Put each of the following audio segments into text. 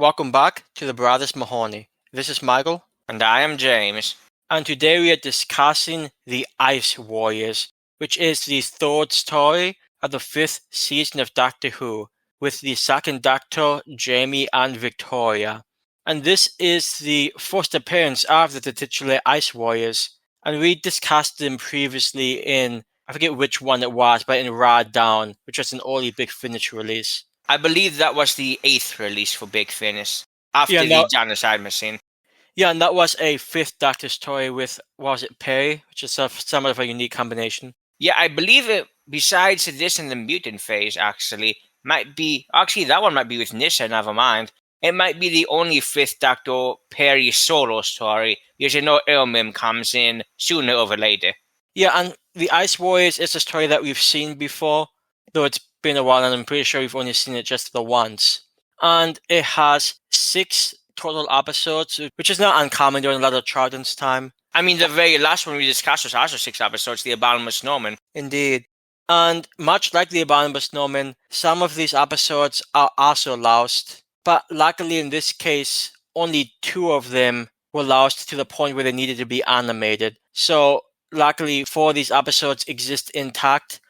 Welcome back to the Brothers Mahoney. This is Michael. And I am James. And today we are discussing The Ice Warriors, which is the third story of the fifth season of Doctor Who, with the second Doctor, Jamie and Victoria. And this is the first appearance of the titular Ice Warriors. And we discussed them previously in, I forget which one it was, but in Rad Down, which was an early Big Finish release. I believe that was the 8th release for Big Finish, after the genocide machine. Yeah, and that was a fifth Doctor story with, what was it, Perry, which is somewhat of a unique combination. Yeah, I believe it, besides this in the mutant phase, might be, that one might be with Nisha, never mind. It might be the only fifth Doctor Perry solo story, because Ermim comes in sooner or later. Yeah, and The Ice Warriors is a story that we've seen before, though it's been a while and I'm pretty sure we've only seen it just the once. And it has 6 total episodes, which is not uncommon during a lot of Troughton's time. I mean, the very last one we discussed was also 6 episodes, The Abominable Snowman. Indeed. And much like The Abominable Snowman, some of these episodes are also lost. But luckily in this case, only 2 of them were lost to the point where they needed to be animated. So luckily 4 of these episodes exist intact,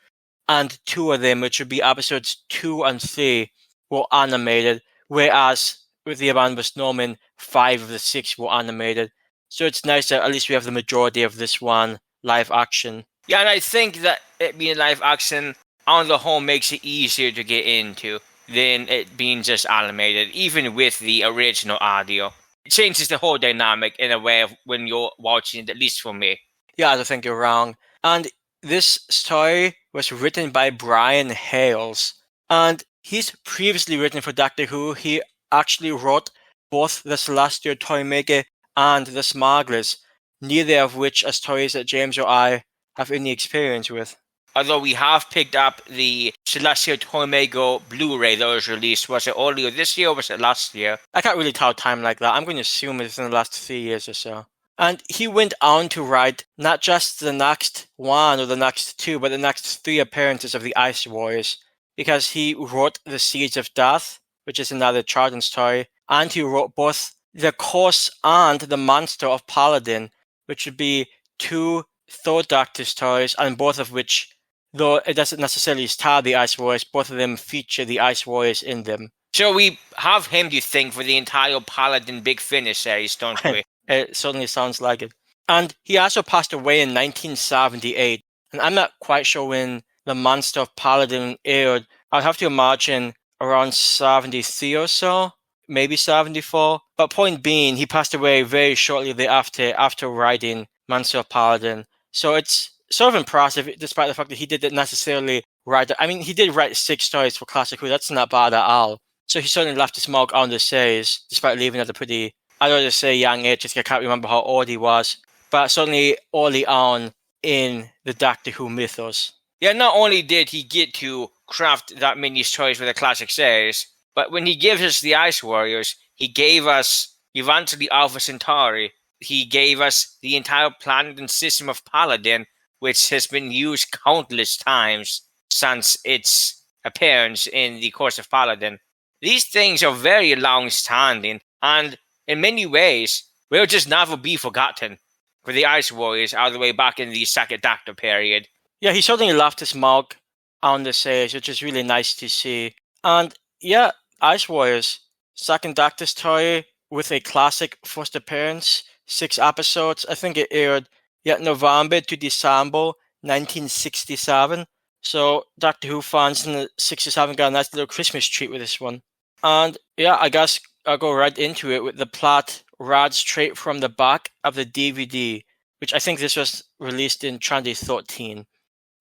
and 2 of them, which would be episodes 2 and 3, were animated, whereas with The Abominable Snowman, 5 of the 6 were animated. So it's nice that at least we have the majority of this one live action. Yeah, and I think that it being live action on the whole makes it easier to get into than it being just animated, even with the original audio. It changes the whole dynamic in a way of when you're watching it, at least for me. Yeah, I don't think you're wrong. And this story was written by Brian Hayles. And he's previously written for Doctor Who. He actually wrote both The Celestial Toymaker and The Smugglers, neither of which are stories that James or I have any experience with. Although we have picked up the Celestial Toymaker Blu-ray that was released. Was it earlier this year or was it last year? I can't really tell time like that. I'm going to assume it's in the last 3 years or so. And he went on to write not just the next one or the next 2, but the next 3 appearances of the Ice Warriors, because he wrote The Seeds of Death, which is another Troughton story, and he wrote both The Curse and The Monster of Paladin, which would be 2 Third Doctor stories, and both of which, though it doesn't necessarily star the Ice Warriors, both of them feature the Ice Warriors in them. So we have him, do you think, for the entire Paladin Big Finish series, don't we? It certainly sounds like it. And he also passed away in 1978, and I'm not quite sure when The Monster of Paladin aired. I'd have to imagine around 73 or so, maybe 74. But point being, he passed away very shortly thereafter after writing Monster of Paladin. So it's sort of impressive, despite the fact that he didn't necessarily write. I mean, he did write 6 stories for Classic Who. That's not bad at all. So he certainly left his mark on the series, despite leaving at a pretty, I don't want to say young age, just I can't remember how old he was. But certainly early on in the Doctor Who mythos. Yeah, not only did he get to craft that many stories for the classic series, but when he gave us the Ice Warriors, he gave us eventually Alpha Centauri. He gave us the entire planet and system of Paladin, which has been used countless times since its appearance in the Course of Paladin. These things are very long-standing, and in many ways, will just never be forgotten for the Ice Warriors all the way back in the Second Doctor period. Yeah, he certainly left his mark on the series, which is really nice to see. And yeah, Ice Warriors, Second Doctor story with a classic first appearance, 6 episodes. I think it aired November to December 1967. So Doctor Who fans in the 67 got a nice little Christmas treat with this one. And yeah, I guess I'll go right into it with the plot read straight from the back of the DVD, which I think this was released in 2013.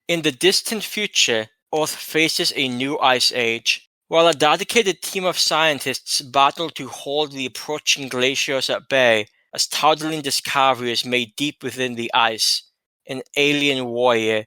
In the distant future, Earth faces a new ice age. While a dedicated team of scientists battle to hold the approaching glaciers at bay, a startling discovery is made deep within the ice, an alien warrior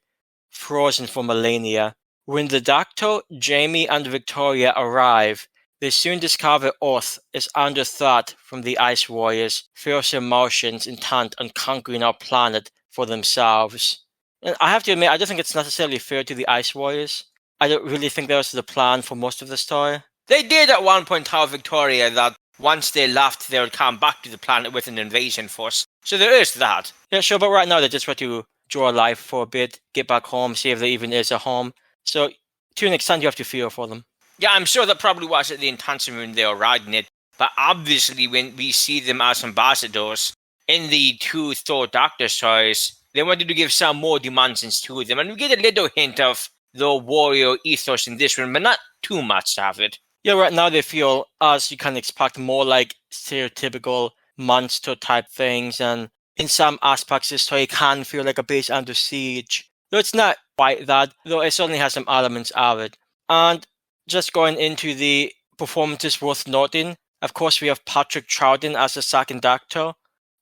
frozen for millennia. When the Doctor, Jamie, and Victoria arrive, they soon discover Earth is under threat from the Ice Warriors, fierce Martians intent on conquering our planet for themselves. And I have to admit, I don't think it's necessarily fair to the Ice Warriors. I don't really think that was the plan for most of the story. They did at one point tell Victoria that once they left, they would come back to the planet with an invasion force. So there is that. Yeah, sure, but right now they just want to draw life for a bit, get back home, see if there even is a home. So to an extent, you have to feel for them. Yeah, I'm sure that probably wasn't the intention when they were riding it. But obviously, when we see them as ambassadors in the two Thor Doctor stories, they wanted to give some more dimensions to them. And we get a little hint of the warrior ethos in this one, but not too much of it. Yeah, right now they feel, as you can expect, more like stereotypical monster type things. And in some aspects, this story can feel like a base under siege. Though it's not quite that, though it certainly has some elements of it. And just going into the performances worth noting, of course, we have Patrick Troughton as the second Doctor,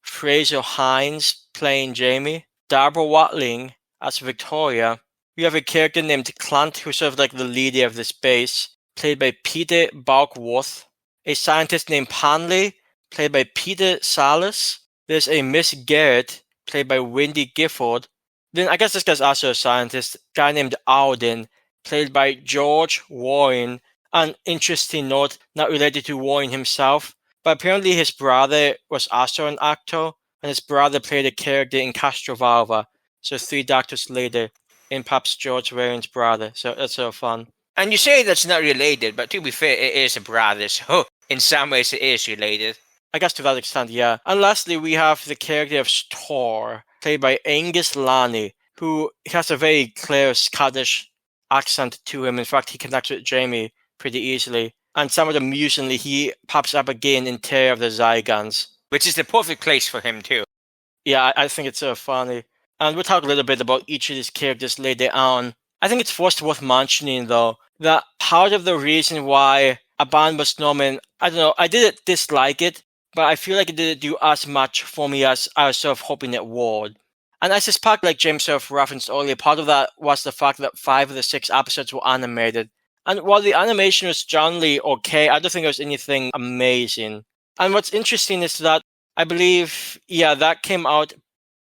Frazer Hines playing Jamie, Deborah Watling as Victoria. We have a character named Clint who's sort of like the leader of this base, played by Peter Balkworth. A scientist named Panley, played by Peter Salas. There's a Miss Garrett, played by Wendy Gifford. Then I guess this guy's also a scientist, guy named Alden, played by George Warren. An interesting note, not related to Warren himself, but apparently his brother was also an actor, and his brother played a character in Castrovalva. So 3 Doctors later, in perhaps George Warren's brother. So that's so fun. And you say that's not related, but to be fair, it is a brother, so in some ways it is related. I guess to that extent, yeah. And lastly, we have the character of Storr, played by Angus Lanny, who has a very clear Scottish accent to him. In fact, he connects with Jamie pretty easily. And somewhat amusingly, he pops up again in Terror of the Zygons. Which is the perfect place for him, too. Yeah, I think it's so funny. And we'll talk a little bit about each of these characters later on. I think it's first worth mentioning, though, that part of the reason why Abominable Snowman, I don't know, I didn't dislike it, but I feel like it didn't do as much for me as I was sort of hoping it would. And I suspect, like James sort of referenced earlier, part of that was the fact that 5 of the 6 episodes were animated. And while the animation was generally okay, I don't think it was anything amazing. And what's interesting is that I believe, that came out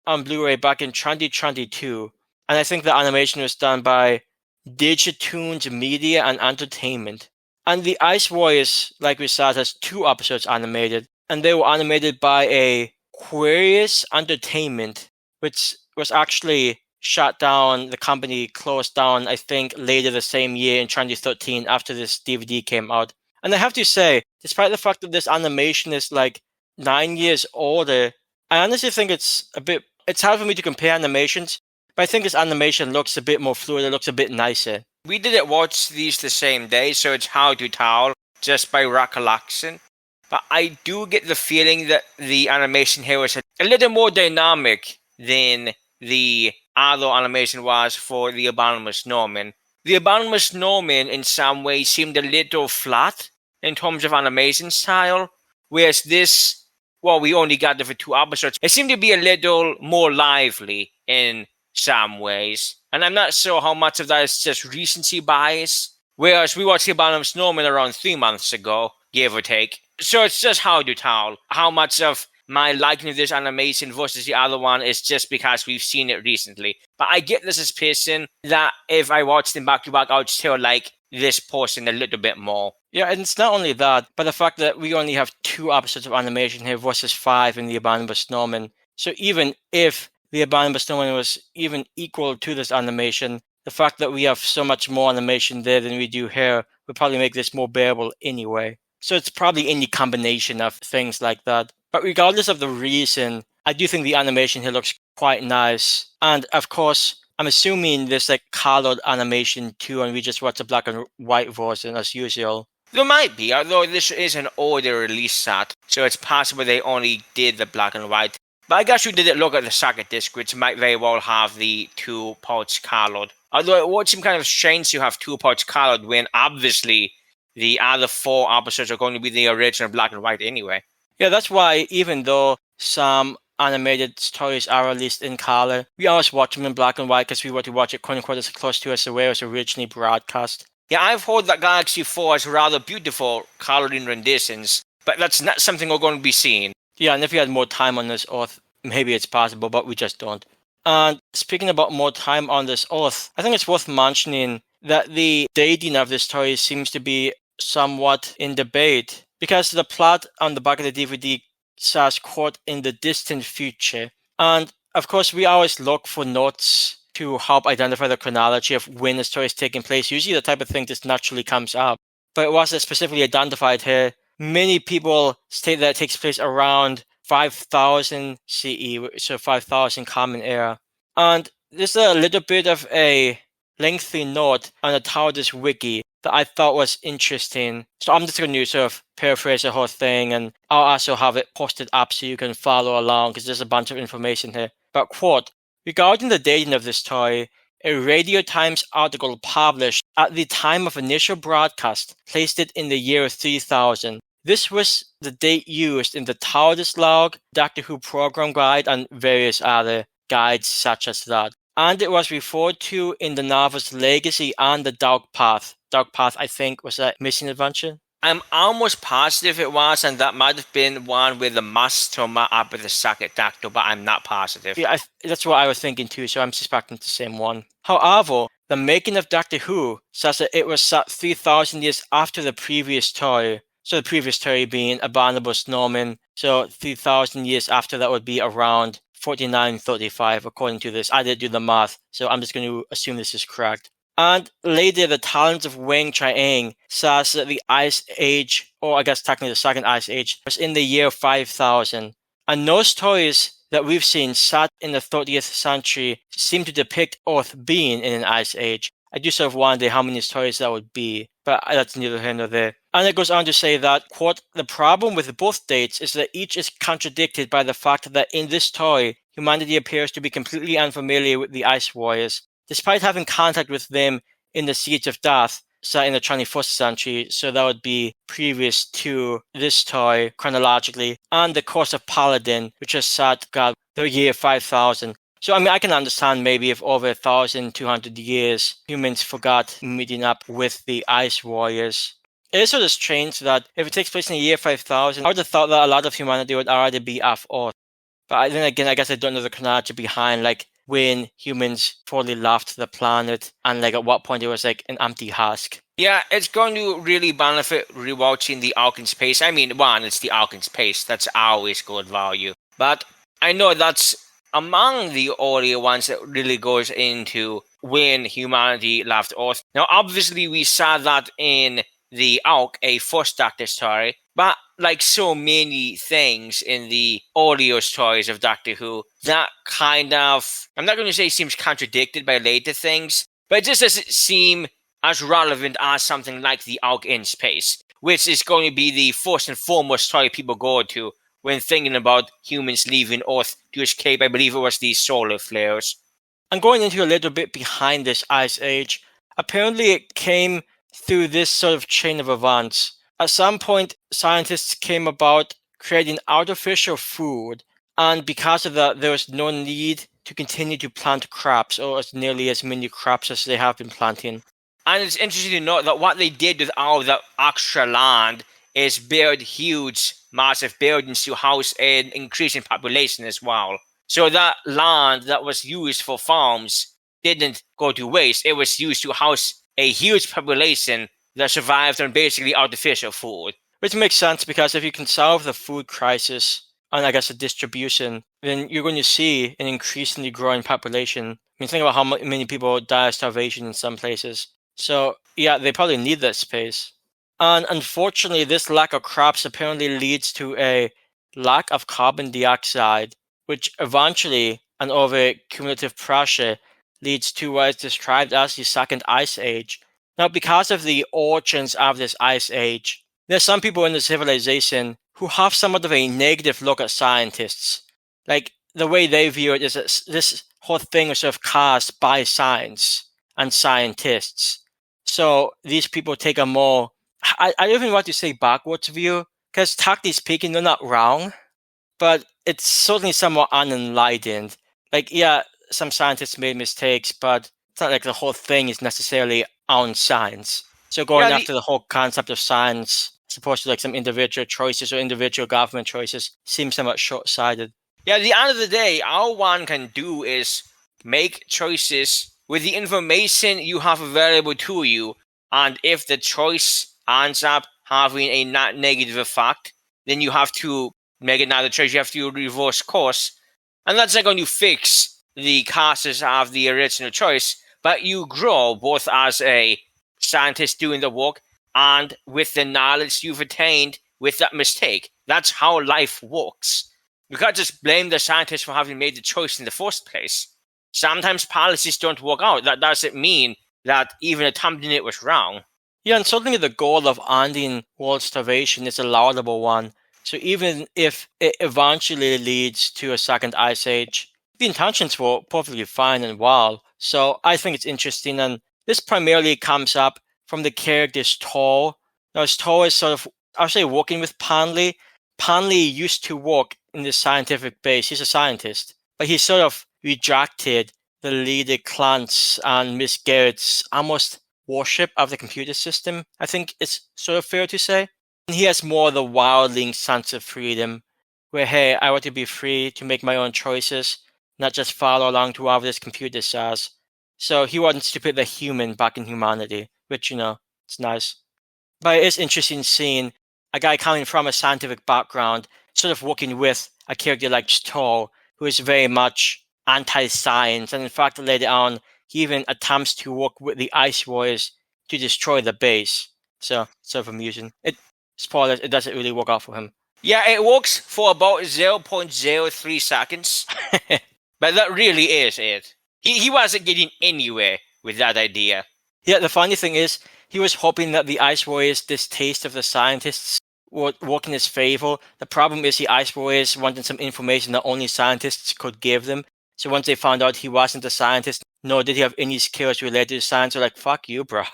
on Blu-ray back in 2022. And I think the animation was done by Digitoons Media and Entertainment. And the Ice Warriors, like we said, has 2 episodes animated. And they were animated by Aquarius Entertainment, which was actually shut down. The company closed down, I think, later the same year in 2013 after this DVD came out. And I have to say, despite the fact that this animation is like 9 years older, I honestly think it's hard for me to compare animations, but I think this animation looks a bit more fluid, it looks a bit nicer. We didn't watch these the same day, so it's hard to tell just by recollection. But I do get the feeling that the animation here was a little more dynamic than the other animation was for the Abominable Snowman. The Abominable Snowman in some ways seemed a little flat in terms of animation style, whereas this, well, we only got it for 2 episodes. It seemed to be a little more lively in some ways. And I'm not sure how much of that is just recency bias, whereas we watched the Abominable Snowman around 3 months ago, give or take. So it's just hard to tell how much of my liking of this animation versus the other one is just because we've seen it recently. But I get this as person that if I watched them back to back, I would still like this person a little bit more. Yeah, and it's not only that, but the fact that we only have 2 episodes of animation here versus 5 in the Abominable Snowman. So even if the Abominable Snowman was even equal to this animation, the fact that we have so much more animation there than we do here would probably make this more bearable anyway. So it's probably any combination of things like that. But regardless of the reason, I do think the animation here looks quite nice. And of course, I'm assuming there's like colored animation too, and we just watch the black and white version as usual. There might be, although this is an older release set, so it's possible they only did the black and white. But I guess you didn't look at the second disc, which might very well have the 2 parts colored. Although it would seem kind of strange to have 2 parts colored when obviously the other 4 episodes are going to be the original black and white anyway. Yeah, that's why even though some animated stories are released in color, we always watch them in black and white because we want to watch it quote-unquote as close to as the way it was originally broadcast. Yeah, I've heard that Galaxy 4 has rather beautiful coloring renditions, but that's not something we're going to be seeing. Yeah, and if we had more time on this Earth, maybe it's possible, but we just don't. And speaking about more time on this Earth, I think it's worth mentioning that the dating of this story seems to be somewhat in debate. because the plot on the back of the DVD says, quote, in the distant future. And of course, we always look for notes to help identify the chronology of when the story is taking place. Usually the type of thing just naturally comes up, but it wasn't specifically identified here. Many people state that it takes place around 5000 CE, so 5000 Common Era. And there's a little bit of a lengthy note on the TARDIS wiki that I thought was interesting. So I'm just going to sort of paraphrase the whole thing, and I'll also have it posted up so you can follow along because there's a bunch of information here. But quote, regarding the dating of this toy, a Radio Times article published at the time of initial broadcast placed it in the year 3000. This was the date used in the TARDIS log, Doctor Who program guide, and various other guides such as that. And it was referred to in the novels Legacy and The Dark Path. Dark Path, I think, was a missing adventure. I'm almost positive it was, and that might have been one with the master up with the second Doctor, but I'm not positive. Yeah, that's what I was thinking too, so I'm suspecting it's the same one. However, the making of Doctor Who says that it was set 3,000 years after the previous toy. So the previous toy being Abominable Snowman. So 3,000 years after that would be around 4935, according to this. I didn't do the math, so I'm just going to assume this is correct. And later, the Talons of Wang Chiang says that the Ice Age, or I guess technically the second Ice Age, was in the year 5000. And those toys that we've seen set in the 30th century seem to depict Earth being in an Ice Age. I do sort of wonder how many stories that would be, but that's neither here nor there. And it goes on to say that, quote, the problem with both dates is that each is contradicted by the fact that in this toy, humanity appears to be completely unfamiliar with the Ice Warriors, despite having contact with them in the Siege of Death, set in the 21st century, so that would be previous to this toy chronologically, and the Course of Paladin, which is set the year 5000. So, I mean, I can understand maybe if over 1,200 years humans forgot meeting up with the Ice Warriors. It is sort of strange that if it takes place in the year 5000, I would have thought that a lot of humanity would already be off Earth. But then again, I guess I don't know the chronology behind, like, when humans fully left the planet and, like, at what point it was, like, an empty husk. Yeah, it's going to really benefit rewatching the Ark in Space. I mean, one, it's the Ark in Space. That's always good value. But I know that's among the earlier ones that really goes into when humanity left Earth. Now, obviously, we saw that in the Ark, a first Doctor story, but like so many things in the earlier stories of Doctor Who, that kind of, I'm not going to say seems contradicted by later things, but it just doesn't seem as relevant as something like the Ark in Space, which is going to be the first and foremost story people go to when thinking about humans leaving Earth to escape, I believe it was these solar flares. I'm going into a little bit behind this Ice Age. Apparently it came through this sort of chain of events. At some point, scientists came about creating artificial food, and because of that, there was no need to continue to plant crops, or as nearly as many crops as they have been planting. And it's interesting to note that what they did with all the extra land is build huge, massive buildings to house an increasing population as well. So that land that was used for farms didn't go to waste. It was used to house a huge population that survived on basically artificial food. Which makes sense because if you can solve the food crisis and I guess the distribution, then you're going to see an increasingly growing population. I mean, think about how many people die of starvation in some places. So, yeah, they probably need that space. And unfortunately, this lack of crops apparently leads to a lack of carbon dioxide, which eventually, and over cumulative pressure, leads to what is described as the Second Ice Age. Now, because of the origins of this Ice Age, there's some people in the civilization who have somewhat of a negative look at scientists. Like, the way they view it is that this whole thing was sort of caused by science and scientists. So these people take a more, I don't even want to say backwards view, because technically speaking, they're not wrong, but it's certainly somewhat unenlightened. Like, yeah, some scientists made mistakes, but it's not like the whole thing is necessarily on science. So going after the whole concept of science, as opposed to like some individual choices or individual government choices, seems somewhat short-sighted. Yeah, at the end of the day, all one can do is make choices with the information you have available to you, and if the choice ends up having a not negative effect, then you have to make another choice. You have to reverse course. And that's not going to fix the causes of the original choice, but you grow both as a scientist doing the work and with the knowledge you've attained with that mistake. That's how life works. You can't just blame the scientist for having made the choice in the first place. Sometimes policies don't work out. That doesn't mean that even attempting it was wrong. Yeah, and certainly the goal of ending world starvation is a laudable one. So even if it eventually leads to a second ice age, the intentions were perfectly fine and well. So I think it's interesting, and this primarily comes up from the character's Tor. Now, as Tor is sort of, I'll say, working with Panley. Panley used to work in the scientific base. He's a scientist, but he sort of rejected the leader Clance and Miss Garrett's almost worship of the computer system, I think it's sort of fair to say. And he has more of the wildling sense of freedom, where, hey, I want to be free to make my own choices, not just follow along to whatever this computer says. So he wants to put the human back in humanity, which, it's nice. But it is interesting seeing a guy coming from a scientific background, sort of working with a character like Stoll, who is very much anti-science, and in fact, later on, he even attempts to work with the Ice Warriors to destroy the base. So, sort of amusing. Spoilers, it doesn't really work out for him. Yeah, it works for about 0.03 seconds. But that really is it. He wasn't getting anywhere with that idea. Yeah, the funny thing is, he was hoping that the Ice Warriors' distaste of the scientists would work in his favor. The problem is the Ice Warriors wanted some information that only scientists could give them. So once they found out he wasn't a scientist, nor did he have any skills related to science, they're like, fuck you, bro.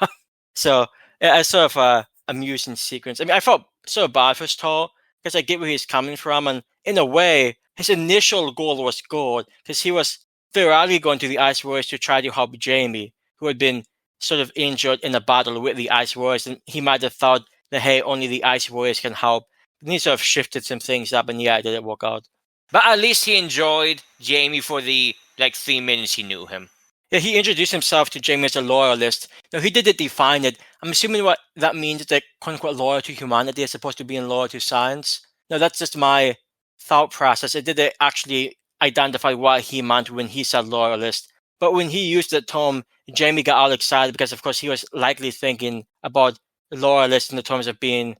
So it's sort of a amusing sequence. I mean, I felt sort of bad for Stoll, because I get where he's coming from, and in a way, his initial goal was good, because he was theoretically going to the Ice Warriors to try to help Jamie, who had been sort of injured in a battle with the Ice Warriors, and he might have thought that, hey, only the Ice Warriors can help. And he sort of shifted some things up, and yeah, it didn't work out. But at least he enjoyed Jamie for the 3 minutes he knew him. Yeah, he introduced himself to Jamie as a loyalist. Now, he didn't define it. I'm assuming what that means is that, quote-unquote, loyal to humanity as opposed to being loyal to science. Now, that's just my thought process. It didn't actually identify what he meant when he said loyalist. But when he used the term, Jamie got all excited because, of course, he was likely thinking about loyalist in the terms of being,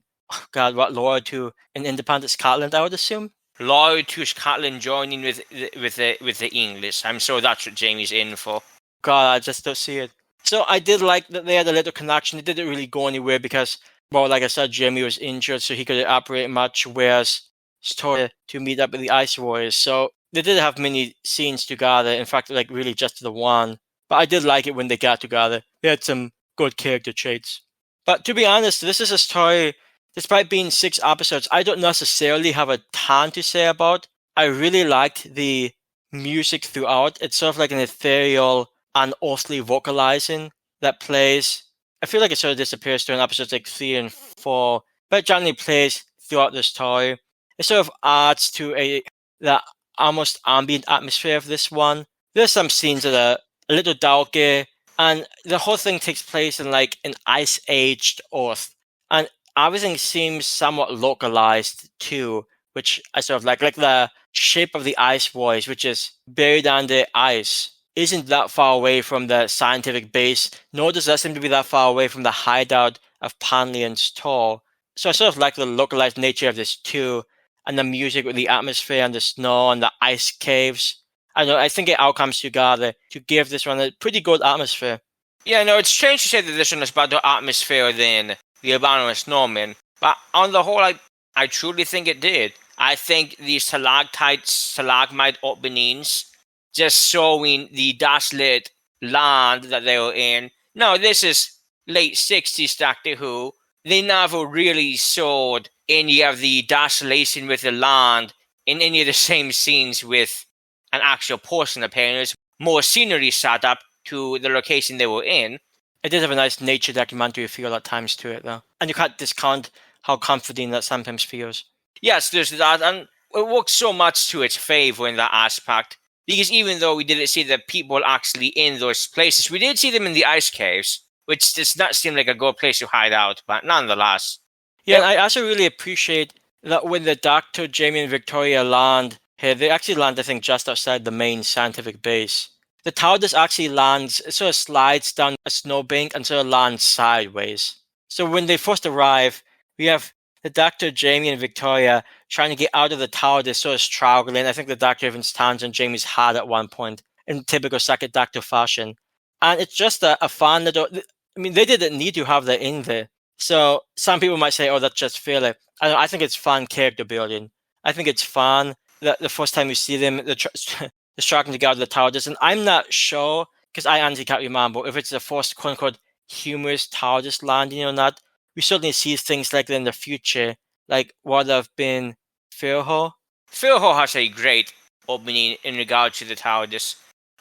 loyal to an independent Scotland, I would assume. Loyal to Scotland, joining with the English. I'm sure that's what Jamie's in for. God, I just don't see it. So I did like that they had a little connection. It didn't really go anywhere because, well, like I said, Jamie was injured, so he couldn't operate much, whereas Story to meet up with the Ice Warriors. So they didn't have many scenes together. In fact, really just the one. But I did like it when they got together. They had some good character traits. But to be honest, this is a story, despite being 6 episodes, I don't necessarily have a ton to say about. I really liked the music throughout. It's sort of like an ethereal, unearthly vocalizing that plays. I feel like it sort of disappears during episodes 3 and 4, but it generally plays throughout the story. It sort of adds to the almost ambient atmosphere of this one. There's some scenes that are a little darker, and the whole thing takes place in an ice-aged Earth, and everything seems somewhat localized too, which I sort of like the shape of the Ice Voice, which is buried under ice, isn't that far away from the scientific base, nor does that seem to be that far away from the hideout of Panley and Stoll. So I sort of like the localized nature of this too, and the music with the atmosphere and the snow and the ice caves. I don't know, I think it all comes together to give this one a pretty good atmosphere. Yeah, no, it's strange to say that this one is better atmosphere than the Abominable Snowman, but on the whole, I truly think it did. I think the stalagmite openings, just showing the desolate land that they were in. No, this is late 60s Doctor Who. They never really showed any of the desolation with the land in any of the same scenes with an actual person appearing. There's more scenery set up to the location they were in. It did have a nice nature documentary feel at times to it, though. And you can't discount how comforting that sometimes feels. Yes, there's that, and it works so much to its favor in that aspect. Because even though we didn't see the people actually in those places, we did see them in the ice caves, which does not seem like a good place to hide out, but nonetheless. Yeah, and I also really appreciate that when the Doctor, Jamie, and Victoria land here, they actually land, I think, just outside the main scientific base. The TARDIS actually lands, it sort of slides down a snowbank and sort of lands sideways. So when they first arrive, we have the Doctor, Jamie, and Victoria trying to get out of the TARDIS, sort of struggling. I think the Doctor even stands on Jamie's hat at one point in typical second Doctor fashion. And it's just a fun little. I mean, they didn't need to have that in there. So some people might say, "Oh, that's just filler." I think it's fun character building. I think it's fun that the first time you see them, they're struggling to get out of the TARDIS, and I'm not sure because I honestly can't remember if it's the first quote unquote humorous TARDIS landing or not. We certainly see things like that in the future, like what have been Fairhall. Fairhall has a great opening in regard to the TARDIS.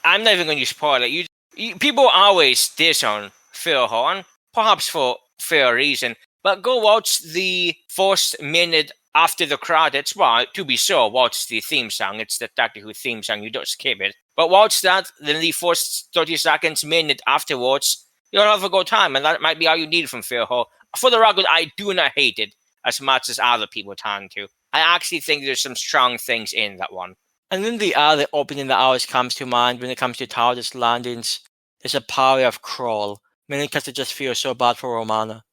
I'm not even going to spoil it. People always diss on Fairhall, and perhaps for fair reason. But go watch the first minute after the credits. Well, to be sure, watch the theme song. It's the Doctor Who theme song. You don't skip it. But watch that, then the first 30 seconds, minute afterwards, you'll have a good time. And that might be all you need from Fairhall. For the record, I do not hate it as much as other people tend to. I actually think there's some strong things in that one. And then the other opening that always comes to mind when it comes to TARDIS landings is a power of Crawl, mainly because it just feels so bad for Romana.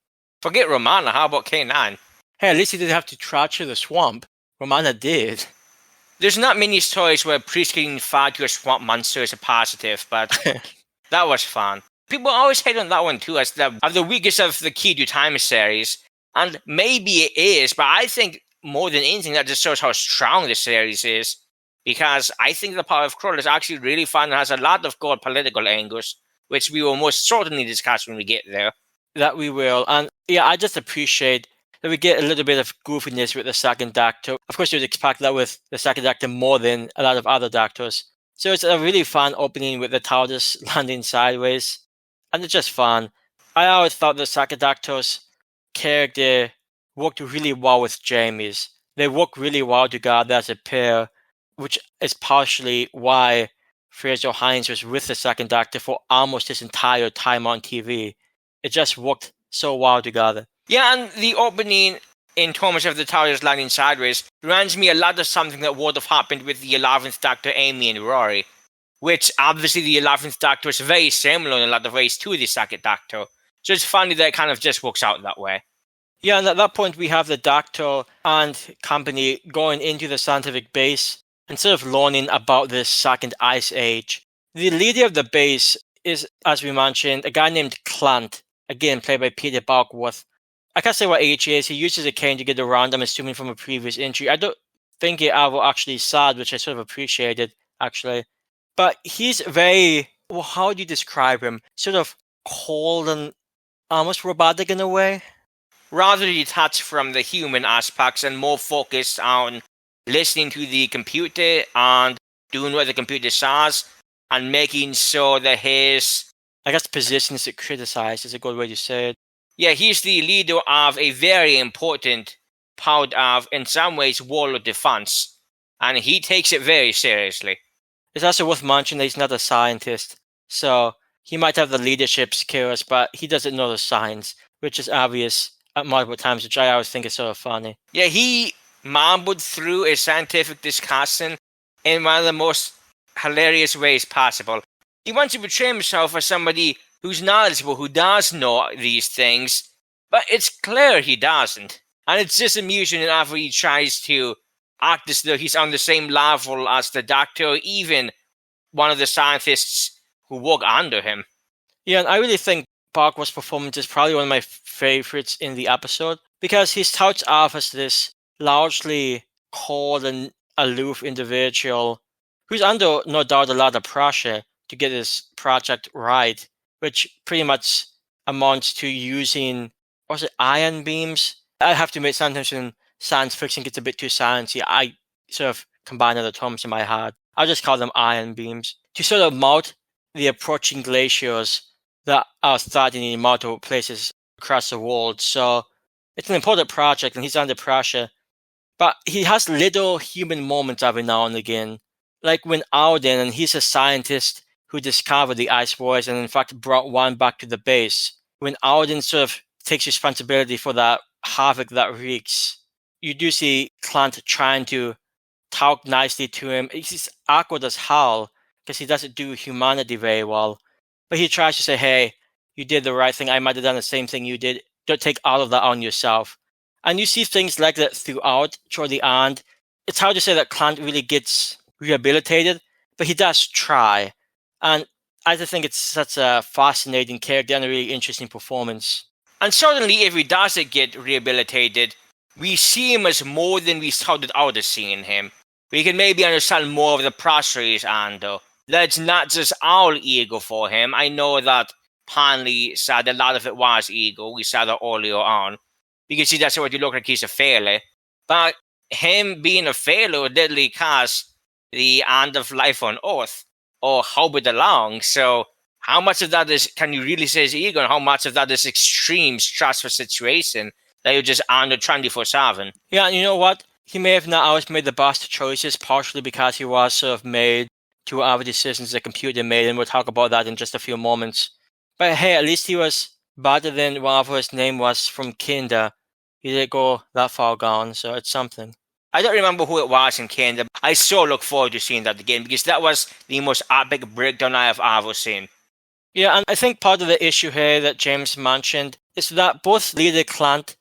Forget Romana, how about K9? Hey, at least he didn't have to trudge through the swamp. Romana did. There's not many stories where priest getting fed to a swamp monster is a positive, but that was fun. People always hate on that one too as the weakest of the Key to Time series. And maybe it is, but I think more than anything that just shows how strong the series is. Because I think the power of Krull is actually really fun and has a lot of good political angles, which we will most certainly discuss when we get there. That we will. And yeah, I just appreciate that we get a little bit of goofiness with the second Doctor. Of course, you'd expect that with the second Doctor more than a lot of other Doctors. So it's a really fun opening with the TARDIS landing sideways. And it's just fun. I always thought the second Doctor's character worked really well with Jamie's. They work really well together as a pair, which is partially why Frazer Hines was with the second Doctor for almost his entire time on TV. It just worked so well together. Yeah, and the opening in terms of the TARDIS landing sideways reminds me a lot of something that would have happened with the 11th Doctor, Amy and Rory, which obviously the 11th Doctor is very similar in a lot of ways to the second Doctor. So it's funny that it kind of just works out that way. Yeah, and at that point we have the Doctor and company going into the scientific base and sort of learning about this second ice age. The leader of the base is, as we mentioned, a guy named Clant, again played by Peter Balkworth. I can't say what age he is. He uses a cane to get around, I'm assuming from a previous injury. I don't think he ever actually sad, which I sort of appreciated, actually. But he's very, well, how do you describe him? Sort of cold and almost robotic in a way. Rather detached from the human aspects and more focused on listening to the computer and doing what the computer says and making sure that his, I guess, positions to criticize is a good way to say it. Yeah, he's the leader of a very important part of, in some ways, world defense. And he takes it very seriously. It's also worth mentioning that he's not a scientist. So he might have the leadership skills, but he doesn't know the science, which is obvious at multiple times, which I always think is sort of funny. Yeah, he mumbled through a scientific discussion in one of the most hilarious ways possible. He wants to portray himself as somebody who's knowledgeable, who does know these things, but it's clear he doesn't. And it's just amusing whenever he tries to act as though he's on the same level as the Doctor, or even one of the scientists who work under him. Yeah, and I really think Balkworth's performance is probably one of my favorites in the episode, because he starts off as this largely cold and aloof individual who's under, no doubt, a lot of pressure to get this project right, which pretty much amounts to using, was it ion beams? I have to admit, sometimes when science fiction gets a bit too sciencey, I sort of combine other terms in my head. I'll just call them ion beams, to sort of melt the approaching glaciers that are threatening in multiple places across the world. So it's an important project and he's under pressure. But he has little human moments every now and again. Like when Alden, and he's a scientist who discovered the ice wars and in fact brought one back to the base. When Alden sort of takes responsibility for that havoc that wreaks. You do see Clint trying to talk nicely to him. He's awkward as hell because he doesn't do humanity very well. But he tries to say, hey, you did the right thing. I might have done the same thing you did. Don't take all of that on yourself. And you see things like that throughout toward the end. It's hard to say that Clint really gets rehabilitated, but he does try. And I just think it's such a fascinating character and a really interesting performance. And certainly if he doesn't get rehabilitated, we see him as more than we started out as seeing him. We can maybe understand more of the process, and that's not just all ego for him. I know that Hanley said a lot of it was ego. We said that earlier on. You can see that's what you look like he's a failure. But him being a failure literally caused the end of life on Earth, or hope it along. So how much of that can you really say is ego, and how much of that is extreme stressful situation that you're just under 24/7? Yeah, and you know what? He may have not always made the best choices, partially because he was sort of made to other decisions the computer made, and we'll talk about that in just a few moments. But hey, at least he was better than whatever his name was from Kinder. He didn't go that far gone, so it's something. I don't remember who it was in Canada. I so look forward to seeing that again, because that was the most epic breakdown I have ever seen. Yeah, and I think part of the issue here that James mentioned is that both Lida Clint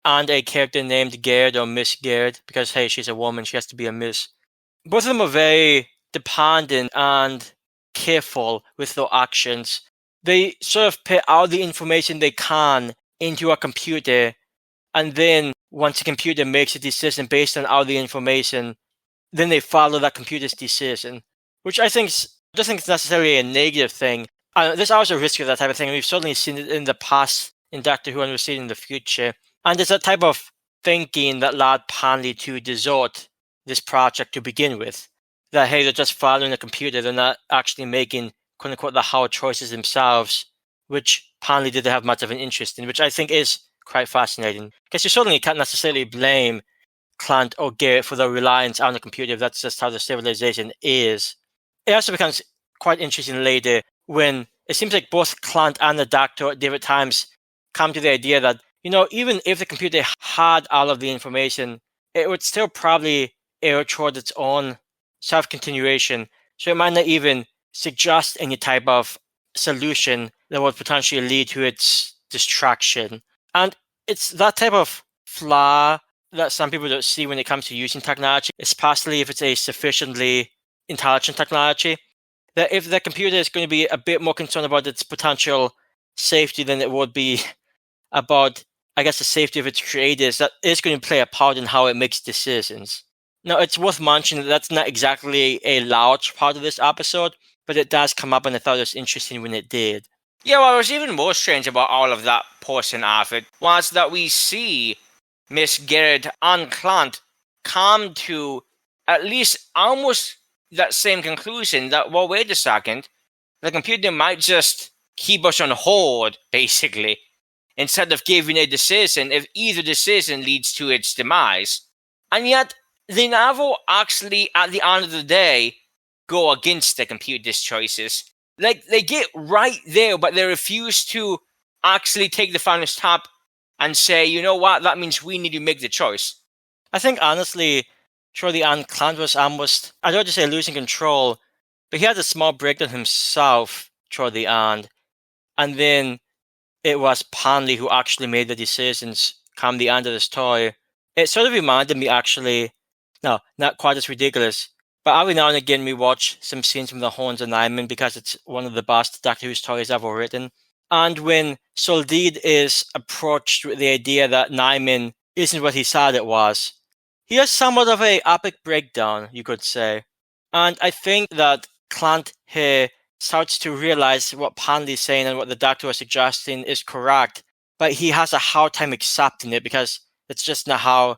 and a character named Gerd or Miss Gerd, because hey, she's a woman, she has to be a miss. Both of them are very dependent and careful with their actions. They sort of put all the information they can into a computer, and then once the computer makes a decision based on all the information, then they follow that computer's decision, which I don't think it's necessarily a negative thing. There's always a risk of that type of thing. We've certainly seen it in the past in Doctor Who, and we'll see it in the future. And there's that type of thinking that led Panley to desert this project to begin with. That, hey, they're just following the computer, they're not actually making, quote unquote, the hard choices themselves, which Panley didn't have much of an interest in, which I think is quite fascinating. Because you certainly can't necessarily blame Clint or Garrett for their reliance on the computer if that's just how the civilization is. It also becomes quite interesting later when it seems like both Clint and the Doctor at different times come to the idea that, even if the computer had all of the information, it would still probably err toward its own self-continuation. So it might not even suggest any type of solution that would potentially lead to its destruction. And it's that type of flaw that some people don't see when it comes to using technology, especially if it's a sufficiently intelligent technology, that if the computer is going to be a bit more concerned about its potential safety than it would be about, I guess, the safety of its creators, that is going to play a part in how it makes decisions. Now, it's worth mentioning that that's not exactly a large part of this episode, but it does come up, and I thought it was interesting when it did. Yeah, what was even more strange about all of that portion of it was that we see Miss Garrett and Clint come to at least almost that same conclusion that, well, wait a second, the computer might just keep us on hold, basically, instead of giving a decision if either decision leads to its demise. And yet, they never actually, at the end of the day, go against the computer's choices. Like, they get right there, but they refuse to actually take the final step and say, you know what, that means we need to make the choice. I think, honestly, toward the end, Clint was almost, I don't want to say losing control, but he had a small breakdown himself toward the end. And then it was Panley who actually made the decisions come the end of the story. It sort of reminded me, actually, no, not quite as ridiculous, but every now and again we watch some scenes from The Horns of Nyman because it's one of the best Doctor Who stories ever written. And when Soldeed is approached with the idea that Nyman isn't what he said it was, he has somewhat of a epic breakdown, you could say. And I think that Clint here starts to realize what Panley's saying and what the Doctor was suggesting is correct, but he has a hard time accepting it because it's just not how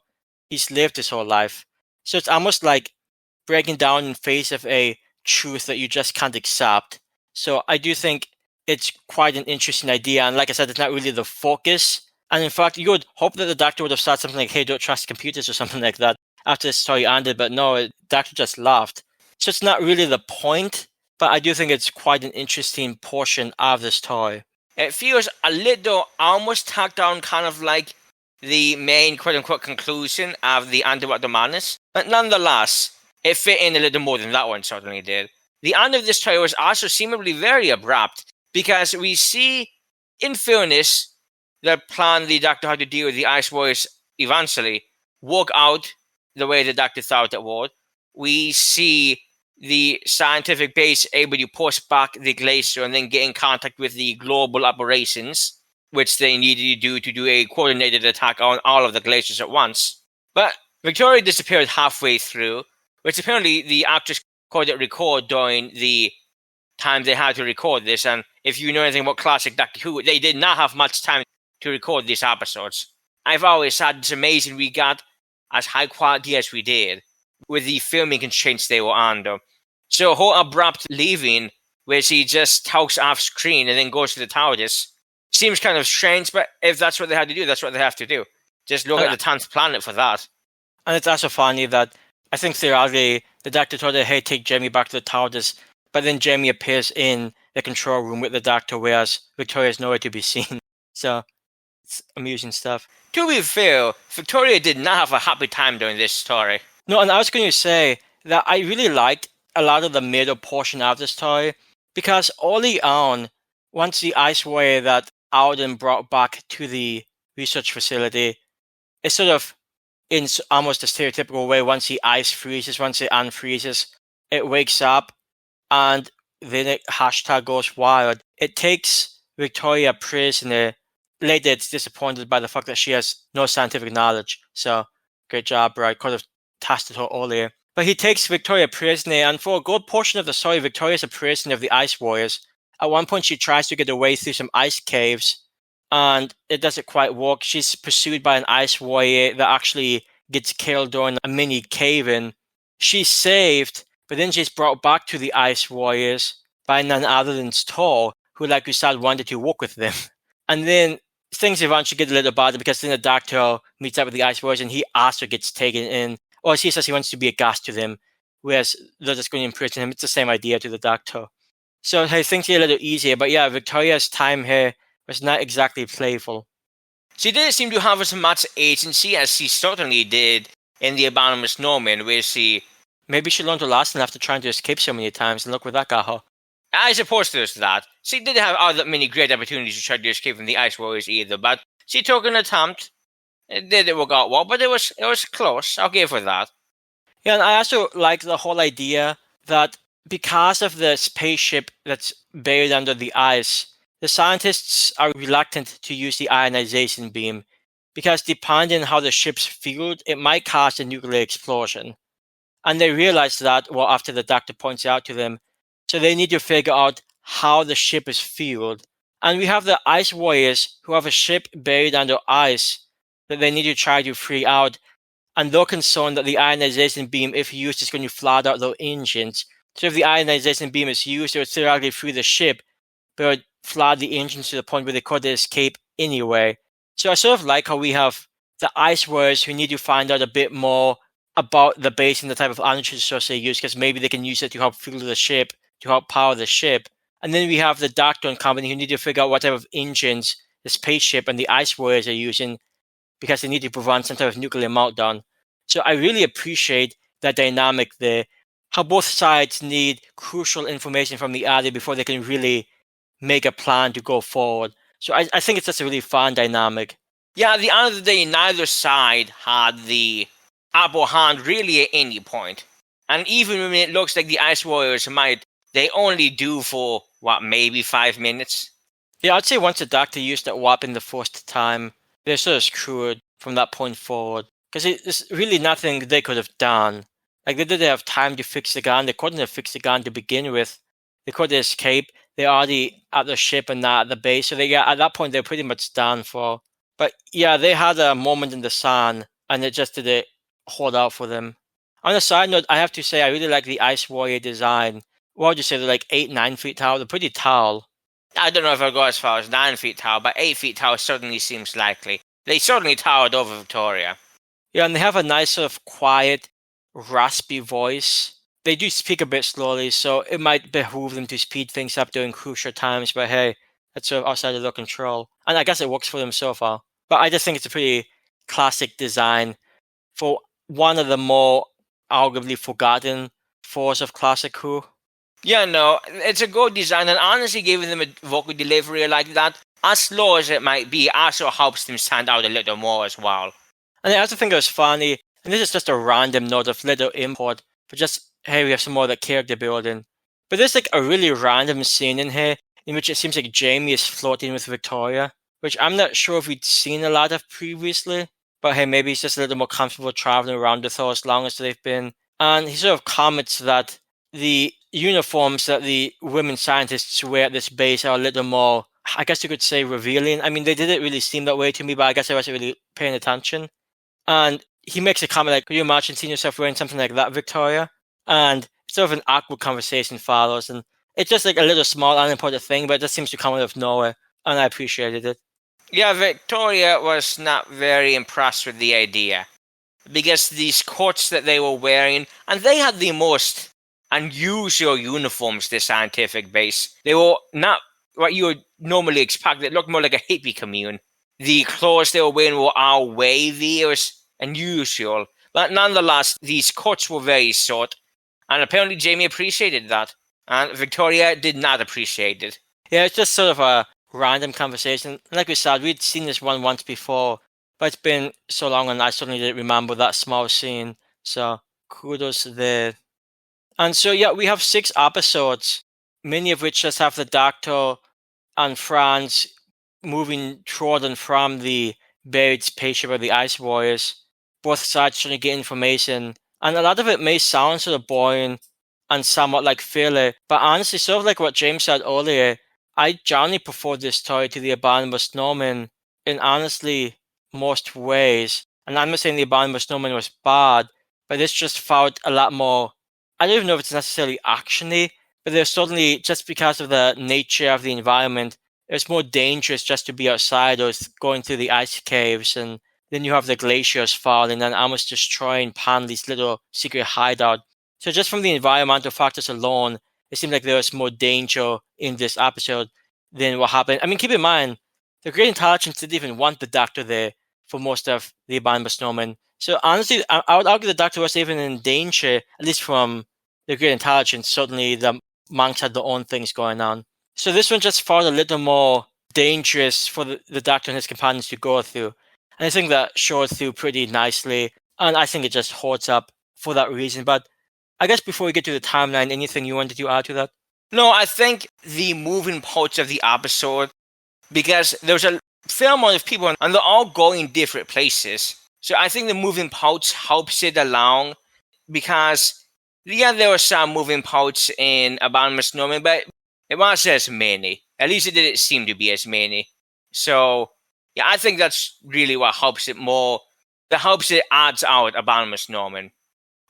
he's lived his whole life. So it's almost like breaking down in face of a truth that you just can't accept. So I do think it's quite an interesting idea, and like I said, it's not really the focus. And in fact, you would hope that the Doctor would have said something like, hey, don't trust computers or something like that after the story ended, but no, the Doctor just laughed. So it's not really the point, but I do think it's quite an interesting portion of the story. It feels a little almost tacked down, kind of like the main quote-unquote conclusion of the Underwater Madness, but nonetheless, it fit in a little more than that one certainly did. The end of this story was also seemingly very abrupt, because we see, in fairness, the plan the Doctor had to deal with the Ice Warriors eventually work out the way the Doctor thought it would. We see the scientific base able to push back the glacier and then get in contact with the global operations, which they needed to do a coordinated attack on all of the glaciers at once. But Victoria disappeared halfway through, which apparently the actors couldn't record during the time they had to record this. And if you know anything about classic Doctor Who, they did not have much time to record these episodes. I've always said it's amazing we got as high quality as we did with the filming constraints they were under. So her abrupt leaving, where she just talks off screen and then goes to the TARDIS, seems kind of strange, but if that's what they had to do, that's what they have to do. Just look at the 10th planet for that. And it's also funny that I think theoretically the Doctor told her, hey, take Jamie back to the TARDIS, but then Jamie appears in the control room with the Doctor, whereas Victoria's nowhere to be seen. So it's amusing stuff. To be fair, Victoria did not have a happy time during this story. No, and I was going to say that I really liked a lot of the middle portion of the story, because early on, once the Ice Warrior that Alden brought back to the research facility, it's sort of in almost a stereotypical way, once the ice freezes, once it unfreezes, it wakes up and then it #goes wild. It takes Victoria prisoner. Later, it's disappointed by the fact that she has no scientific knowledge. So, great job, right? Could have tested her earlier. But he takes Victoria prisoner, and for a good portion of the story, Victoria's a prisoner of the Ice Warriors. At one point, she tries to get away through some ice caves, and it doesn't quite work. She's pursued by an Ice Warrior that actually gets killed during a mini cave-in. She's saved, but then she's brought back to the Ice Warriors by none other than Tor, who, like we said, wanted to work with them. And then things eventually get a little bad, because then the Doctor meets up with the Ice Warriors and he also gets taken in. Or he says he wants to be a guest to them, whereas they're just going to imprison him. It's the same idea to the Doctor. So hey, things get a little easier, but yeah, Victoria's time here was not exactly playful. She didn't seem to have as much agency as she certainly did in the Abandoned Snowman, where she... Maybe she learned her lesson after trying to escape so many times, and look where that got her. I suppose there's that. She didn't have all that many great opportunities to try to escape from the Ice Warriors either, but she took an attempt. It didn't work out well, but it was close. I'll give her that. Yeah, and I also like the whole idea that because of the spaceship that's buried under the ice, the scientists are reluctant to use the ionization beam, because depending on how the ship's fueled, it might cause a nuclear explosion. And they realize that, well, after the Doctor points out to them, so they need to figure out how the ship is fueled. And we have the Ice Warriors who have a ship buried under ice that they need to try to free out. And they're concerned that the ionization beam, if used, is going to flood out their engines. So if the ionization beam is used, it would theoretically free the ship, but it would flood the engines to the point where they couldn't escape anyway. So I sort of like how we have the Ice Warriors who need to find out a bit more about the base and the type of energy source they use, because maybe they can use it to help fuel the ship, to help power the ship. And then we have the Doctor and company who need to figure out what type of engines the spaceship and the Ice Warriors are using, because they need to prevent some type of nuclear meltdown. So I really appreciate that dynamic there, how both sides need crucial information from the other before they can really make a plan to go forward. So I think it's just a really fun dynamic. Yeah, at the end of the day, neither side had the upper hand really at any point. And even when it looks like the Ice Warriors might, they only do for, maybe 5 minutes? Yeah, I'd say once the Doctor used that weapon the first time, they're sort of screwed from that point forward. Because there's really nothing they could have done. Like, they didn't have time to fix the gun. They couldn't have fixed the gun to begin with. They couldn't escape. They're already at the ship and not at the base. So at that point, they're pretty much done for. But yeah, they had a moment in the sun, and it just didn't hold out for them. On a side note, I have to say, I really like the Ice Warrior design. What would you say? They're like 8-9 feet tall. They're pretty tall. I don't know if I'll go as far as 9 feet tall, but 8 feet tall certainly seems likely. They certainly towered over Victoria. Yeah, and they have a nice sort of quiet, raspy voice. They do speak a bit slowly, so it might behoove them to speed things up during crucial times, but hey, that's sort of outside of their control. And I guess it works for them so far. But I just think it's a pretty classic design for one of the more arguably forgotten fours of Classic Who. Yeah, no, it's a good design, and honestly, giving them a vocal delivery like that, as low as it might be, also helps them stand out a little more as well. And I also think it was funny, and this is just a random note of little import, but just, hey, we have some more of the character building. But there's like a really random scene in here in which it seems like Jamie is flirting with Victoria, which I'm not sure if we'd seen a lot of previously. But hey, maybe he's just a little more comfortable traveling around with her as long as they've been. And he sort of comments that the uniforms that the women scientists wear at this base are a little more, I guess you could say, revealing. I mean, they didn't really seem that way to me, but I guess I wasn't really paying attention. And he makes a comment like, could you imagine seeing yourself wearing something like that, Victoria? And sort of an awkward conversation follows. And it's just like a little small, unimportant thing, but it just seems to come out of nowhere. And I appreciated it. Yeah, Victoria was not very impressed with the idea, because these coats that they were wearing, and they had the most unusual uniforms, this scientific base. They were not what you would normally expect. They looked more like a hippie commune. The clothes they were wearing were all wavy. It was unusual. But nonetheless, these coats were very short, and apparently Jamie appreciated that. And Victoria did not appreciate it. Yeah, it's just sort of a random conversation. Like we said, we'd seen this one once before, but it's been so long and I suddenly didn't remember that small scene. So kudos there. And so yeah, we have 6 episodes, many of which just have the Doctor and Franz moving Troughton from the buried spaceship of the Ice Warriors. Both sides trying to get information, and a lot of it may sound sort of boring and somewhat like filler, but honestly, sort of like what James said earlier, I generally prefer this story to the Abominable Snowman in honestly most ways. And I'm not saying the Abominable Snowman was bad, but this just felt a lot more. I don't even know if it's necessarily actiony, but there's certainly, just because of the nature of the environment, it's more dangerous just to be outside or going through the ice caves, and then you have the glaciers falling and almost destroying Panley's little secret hideout. So just from the environmental factors alone, it seemed like there was more danger in this episode than what happened. I mean, keep in mind, the Great Intelligence didn't even want the Doctor there for most of the Abominable Snowman. So honestly, I would argue the Doctor was even in danger, at least from the Great Intelligence. Certainly the monks had their own things going on. So this one just felt a little more dangerous for the Doctor and his companions to go through. And I think that showed through pretty nicely. And I think it just holds up for that reason. But I guess before we get to the timeline, anything you wanted to add to that? No, I think the moving parts of the episode, because there's a fair amount of people and they're all going different places. So I think the moving parts helps it along, because yeah, there were some moving parts in Abominable Snowman, but it wasn't as many. At least it didn't seem to be as many. So yeah, I think that's really what helps it more. That helps it adds out Abominable Snowman.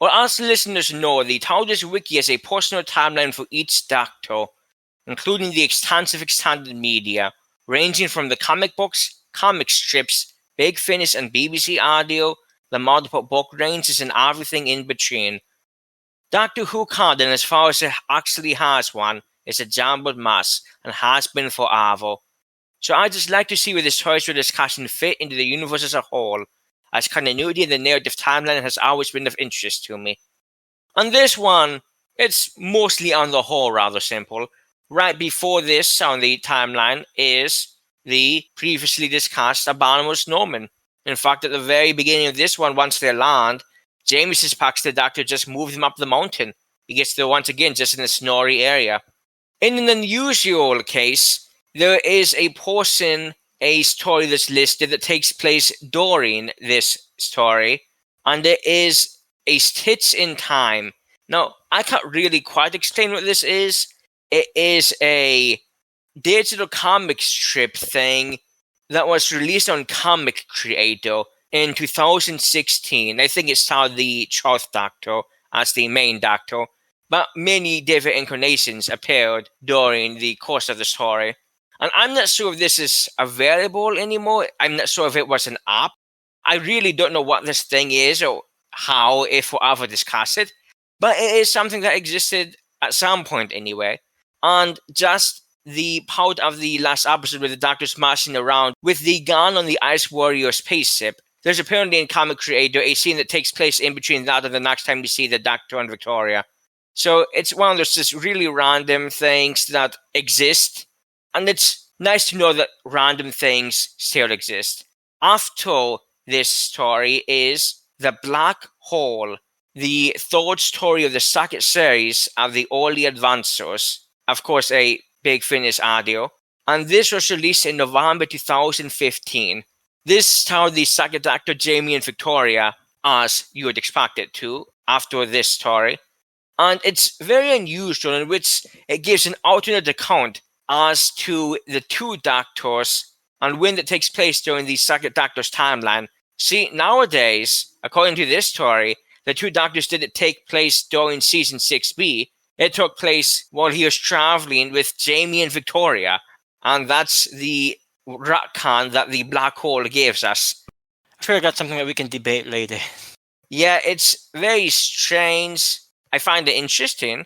Well, as listeners know, the TARDIS Wiki has a personal timeline for each Doctor, including the extensive extended media, ranging from the comic books, comic strips, Big Finish and BBC audio, the multiple book ranges, and everything in between. Doctor Who canon, as far as it actually has one, is a jumbled mess and has been forever. So I'd just like to see where this choice for discussion fit into the universe as a whole, as continuity in the narrative timeline has always been of interest to me. On this one, it's mostly on the whole rather simple. Right before this on the timeline is the previously discussed Abominable Snowman. In fact, at the very beginning of this one, once they land, Jamie suspects the Doctor just moved him up the mountain. He gets there once again just in the snowy area. In an unusual case, there is a story that's listed that takes place during this story, and there is a stitch in time. Now, I can't really quite explain what this is. It is a digital comic strip thing that was released on Comic Creator in 2016. I think it starred the 12th Doctor as the main Doctor, but many different incarnations appeared during the course of the story. And I'm not sure if this is available anymore. I'm not sure if it was an app. I really don't know what this thing is or how, if we'll ever discuss it. But it is something that existed at some point anyway. And just the part of the last episode where the Doctor's smashing around with the gun on the Ice Warrior spaceship, there's apparently in Comic Creator a scene that takes place in between that and the next time we see the Doctor and Victoria. So it's one of those just really random things that exist, and it's nice to know that random things still exist. After this story is The Black Hole, the third story of the second series of the Early Advancers, of course a Big Finish audio, and this was released in November 2015. This starred the second Doctor, Jamie and Victoria, as you would expect it to, after this story. And it's very unusual in which it gives an alternate account as to the two Doctors and when it takes place during the second Doctor's timeline. See, nowadays, according to this story, the two Doctors didn't take place during season 6B. It took place while he was traveling with Jamie and Victoria. And that's the retcon that the black hole gives us. I feel like that's something that we can debate later. Yeah, it's very strange. I find it interesting.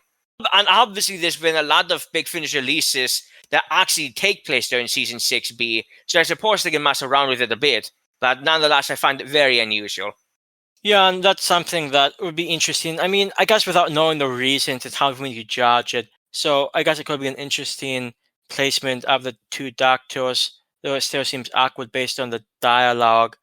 And obviously, there's been a lot of Big Finish releases that actually take place during season 6B. So I suppose they can mess around with it a bit. But nonetheless, I find it very unusual. Yeah, and that's something that would be interesting. I mean, I guess without knowing the reasons, it's how you judge it. So I guess it could be an interesting placement of the two Doctors, though it still seems awkward based on the dialogue.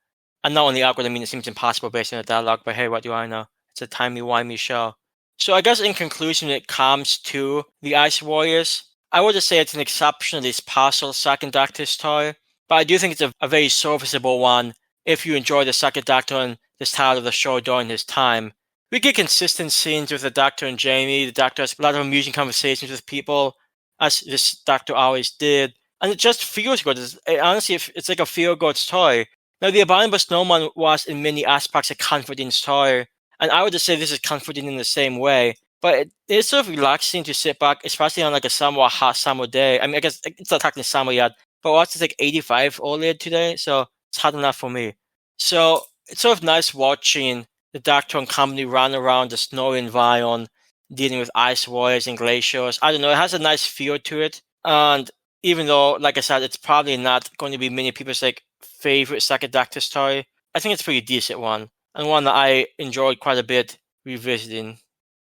And not only awkward, I mean, it seems impossible based on the dialogue, but hey, what do I know? It's a timey-wimey show. So I guess in conclusion, when it comes to the Ice Warriors, I would just say it's an exceptionally partial second Doctor story, but I do think it's a very serviceable one if you enjoy the second Doctor and the style of the show during his time. We get consistent scenes with the Doctor and Jamie. The Doctor has a lot of amusing conversations with people, as this Doctor always did. And it just feels good. Honestly, it's like a feel-good story. Now, The Abominable Snowman was in many aspects a comforting story, and I would just say this is comforting in the same way. But it is sort of relaxing to sit back, especially on like a somewhat hot summer day. I mean, I guess it's not technically summer yet, but it's like 85 earlier today, so it's hot enough for me. So it's sort of nice watching the Doctor and company run around the snowy environment, dealing with ice warriors and glaciers. I don't know, it has a nice feel to it. And even though, like I said, it's probably not going to be many people's like favorite second Doctor story, I think it's a pretty decent one, and one that I enjoyed quite a bit revisiting.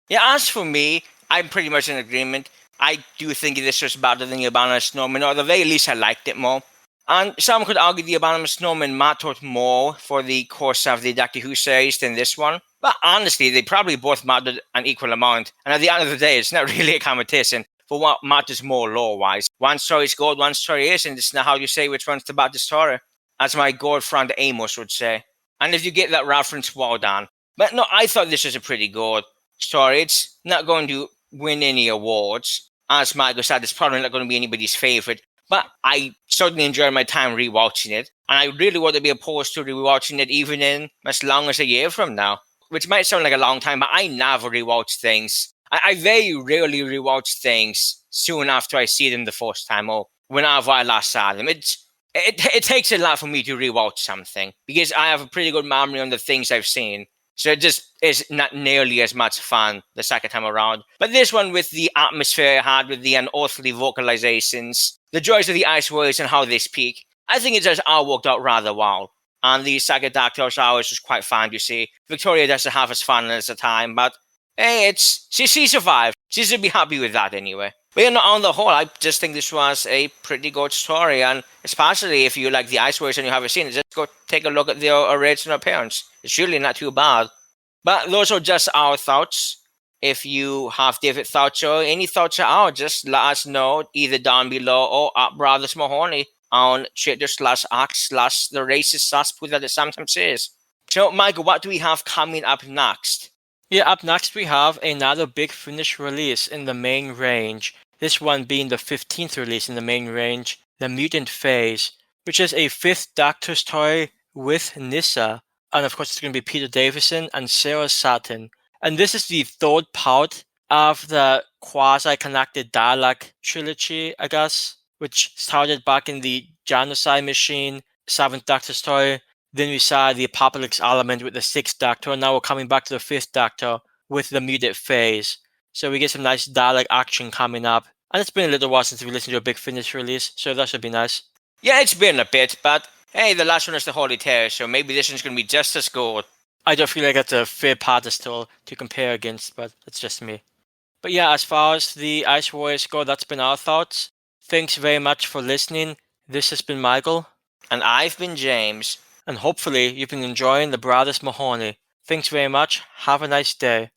Yeah, as for me, I'm pretty much in agreement. I do think this was better than The Abominable Snowman, or at the very least I liked it more. And some could argue The Abominable Snowman mattered more for the course of the Doctor Who series than this one. But honestly, they probably both mattered an equal amount. And at the end of the day, it's not really a competition for what matters more lore-wise. One story is good, one story isn't. It's not how you say which one's the better story, as my good friend Amos would say. And if you get that reference, well done. But no, I thought this was a pretty good story. It's not going to win any awards. As Michael said, it's probably not going to be anybody's favorite. But I certainly enjoyed my time rewatching it. And I really wouldn't be opposed to rewatching it even in as long as a year from now. Which might sound like a long time, but I never rewatch things. I very rarely rewatch things soon after I see them the first time or whenever I last saw them. It takes a lot for me to rewatch something because I have a pretty good memory on the things I've seen. So it just is not nearly as much fun the second time around. But this one, with the atmosphere it had, with the unearthly vocalizations, the joys of the Ice Warriors and how they speak, I think it just all worked out rather well. And the second Doctor's hours was quite fun to see. Victoria doesn't have as fun as the time, but hey, she survived. She should be happy with that anyway. But on the whole, I just think this was a pretty good story, and especially if you like the Ice Warriors and you haven't seen it, just go take a look at their original appearance. It's really not too bad. But those are just our thoughts. If you have different thoughts or any thoughts at all, just let us know either down below or at Brothers Mahoney on Twitter/X/the racist cesspool that it sometimes is. So, Michael, what do we have coming up next? Yeah, up next we have another Big Finish release in the main range. This one being the 15th release in the main range, The Mutant Phase, which is a 5th Doctor story with Nyssa. And of course it's going to be Peter Davison and Sarah Sutton. And this is the third part of the quasi-connected dialogue trilogy, I guess, which started back in the Genocide Machine 7th Doctor story. Then we saw the Apocalypse element with the 6th Doctor, and now we're coming back to the 5th Doctor with the Mutant Phase. So we get some nice dialogue action coming up. And it's been a little while since we listened to a Big Finish release, so that should be nice. Yeah, it's been a bit, but Hey, the last one is the Holy Terror, so maybe this one's going to be just as good. I don't feel like it's a fair pedestal to compare against, but that's just me. But yeah, as far as the Ice Warriors go, that's been our thoughts. Thanks very much for listening. This has been Michael. And I've been James. And hopefully you've been enjoying the Brothers Mahoney. Thanks very much. Have a nice day.